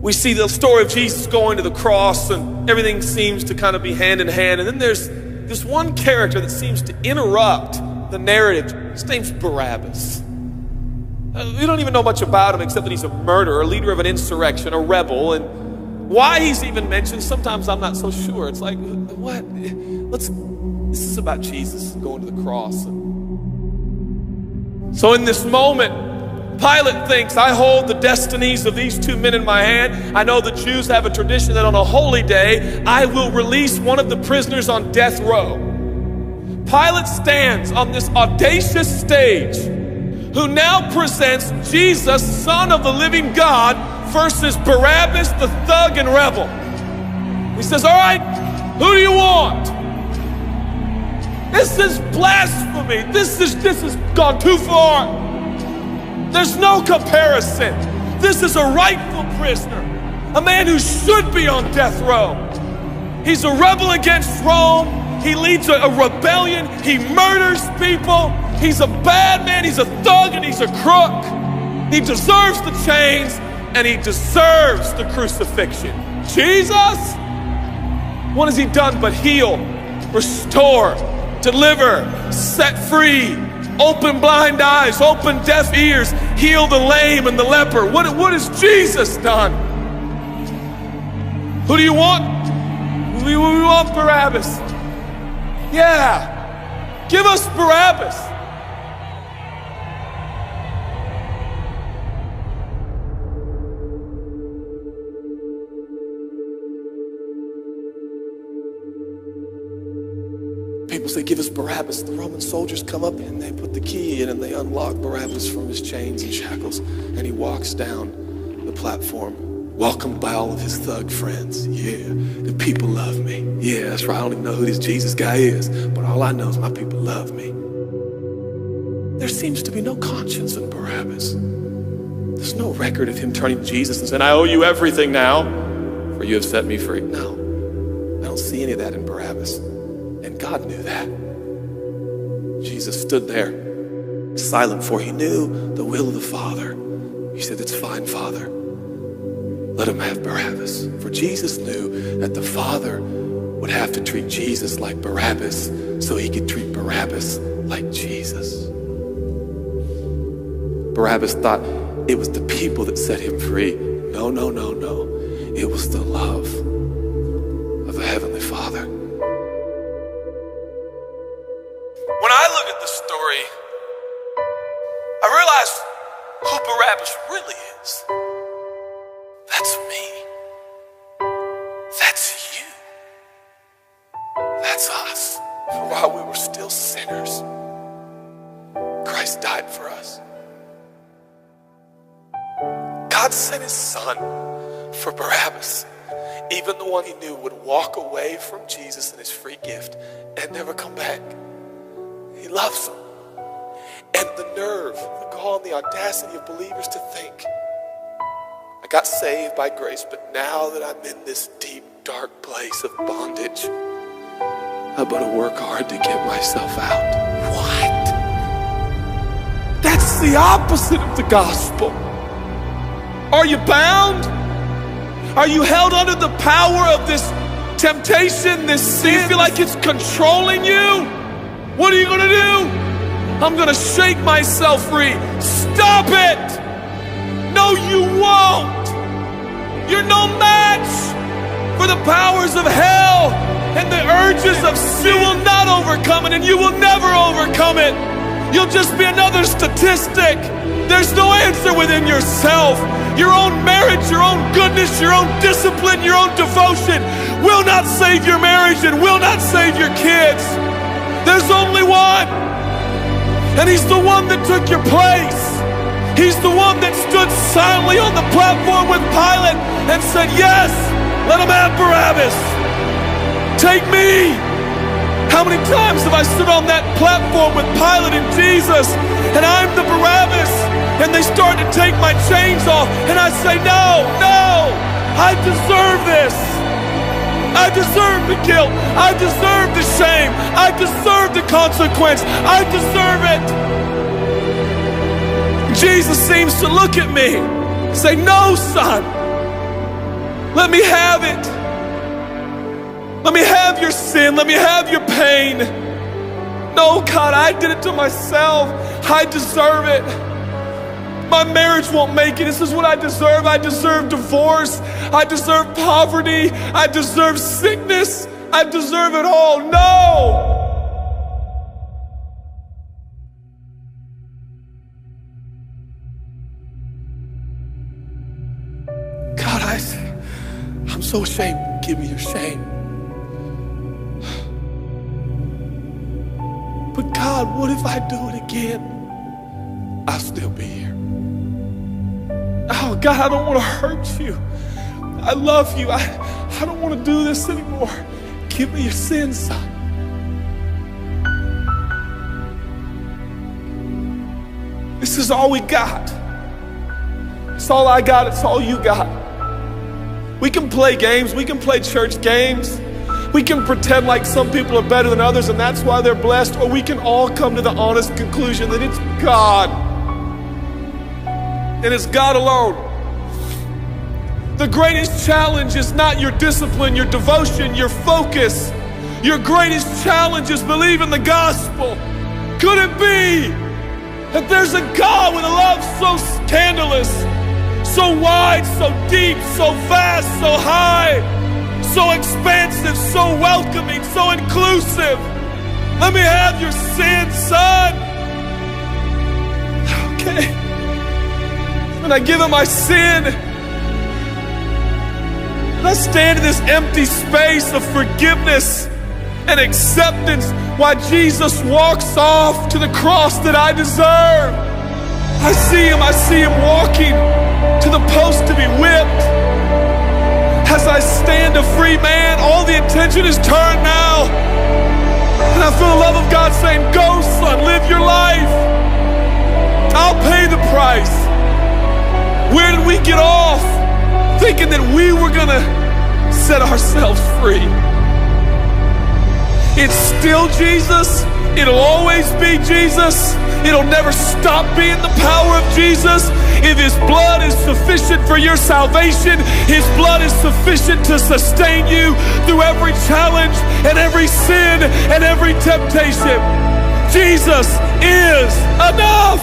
we see the story of Jesus going to the cross, and everything seems to kind of be hand in hand. And then there's this one character that seems to interrupt the narrative. His name's Barabbas. We don't even know much about him except that he's a murderer, a leader of an insurrection, a rebel. And why he's even mentioned, sometimes I'm not so sure. It's like, what? This is about Jesus going to the cross. So in this moment, Pilate thinks, I hold the destinies of these two men in my hand. I know the Jews have a tradition that on a holy day, I will release one of the prisoners on death row. Pilate stands on this audacious stage, who now presents Jesus, Son of the living God, versus Barabbas, the thug and rebel. He says, all right, who do you want? This is blasphemy. This has gone too far. There's no comparison. This is a rightful prisoner, a man who should be on death row. He's a rebel against Rome. He leads a rebellion. He murders people. He's a bad man. He's a thug and he's a crook. He deserves the chains and he deserves the crucifixion. Jesus, what has he done but heal, restore, deliver, set free, open blind eyes, open deaf ears, heal the lame and the leper? What has Jesus done? Who do you want? We want Barabbas. Yeah, give us Barabbas. People say, give us Barabbas. The Roman soldiers come up and they put the key in and they unlock Barabbas from his chains and shackles. And he walks down the platform, welcomed by all of his thug friends. Yeah, the people love me. Yeah, that's right. I don't even know who this Jesus guy is, but all I know is my people love me. There seems to be no conscience in Barabbas. There's no record of him turning to Jesus and saying, I owe you everything now, for you have set me free. No, I don't see any of that in Barabbas. And God knew that. Jesus stood there, silent, for he knew the will of the Father. He said, it's fine, Father. Let him have Barabbas. For Jesus knew that the Father would have to treat Jesus like Barabbas so he could treat Barabbas like Jesus. Barabbas thought it was the people that set him free. No, no, no, no. It was the love of the Heavenly Father. When I look at the story, I realize who Barabbas really is. That's me. That's you. That's us. For while we were still sinners, Christ died for us. God sent his Son for Barabbas, even the one he knew would walk away from Jesus and his free gift and never come back. He loves them. And the nerve, the gall, and the audacity of believers to think, I got saved by grace, but now that I'm in this deep, dark place of bondage, I better work hard to get myself out. What? That's the opposite of the gospel. Are you bound? Are you held under the power of this temptation, this sin? You feel like it's controlling you? What are you gonna do? I'm gonna shake myself free. Stop it! No, you won't! You're no match for the powers of hell, and the urges of sin will not overcome it, and you will never overcome it. You'll just be another statistic. There's no answer within yourself. Your own marriage, your own goodness, your own discipline, your own devotion will not save your marriage and will not save your kids. There's only one, and he's the one that took your place. He's the one that stood silently on the platform with Pilate and said, yes, let him have Barabbas. Take me. How many times have I stood on that platform with Pilate and Jesus, and I'm the Barabbas, and they start to take my chains off, and I say, no, no, I deserve this. I deserve the guilt. I deserve the shame. I deserve the consequence. I deserve it. Jesus seems to look at me and say, no, son, Let me have it. Let me have your sin. Let me have your pain. No, God, I did it to myself. I deserve it. My marriage won't make it. This is what I deserve. I deserve divorce. I deserve poverty. I deserve sickness. I deserve it all. No! God, I'm so ashamed. Give me your shame. But God, what if I do it again? I'll still be here. Oh God, I don't want to hurt you. I love you. I don't want to do this anymore. Give me your sins, son. This is all we got. It's all I got. It's all you got. We can play games. We can play church games. We can pretend like some people are better than others and that's why they're blessed, or we can all come to the honest conclusion that it's God. And it's God alone. The greatest challenge is not your discipline, your devotion, your focus. Your greatest challenge is believing the gospel. Could it be that there's a God with a love so scandalous, so wide, so deep, so vast, so high, so expansive, so welcoming, so inclusive? Let me have your sin, son. Okay. And I give him my sin. And I stand in this empty space of forgiveness and acceptance while Jesus walks off to the cross that I deserve. I see him walking to the post to be whipped. As I stand a free man, all the attention is turned now. And I feel the love of God saying, go son, live your life. I'll pay the price. Where did we get off thinking that we were gonna set ourselves free? It's still Jesus. It'll always be Jesus. It'll never stop being the power of Jesus. If his blood is sufficient for your salvation, his blood is sufficient to sustain you through every challenge and every sin and every temptation. Jesus is enough.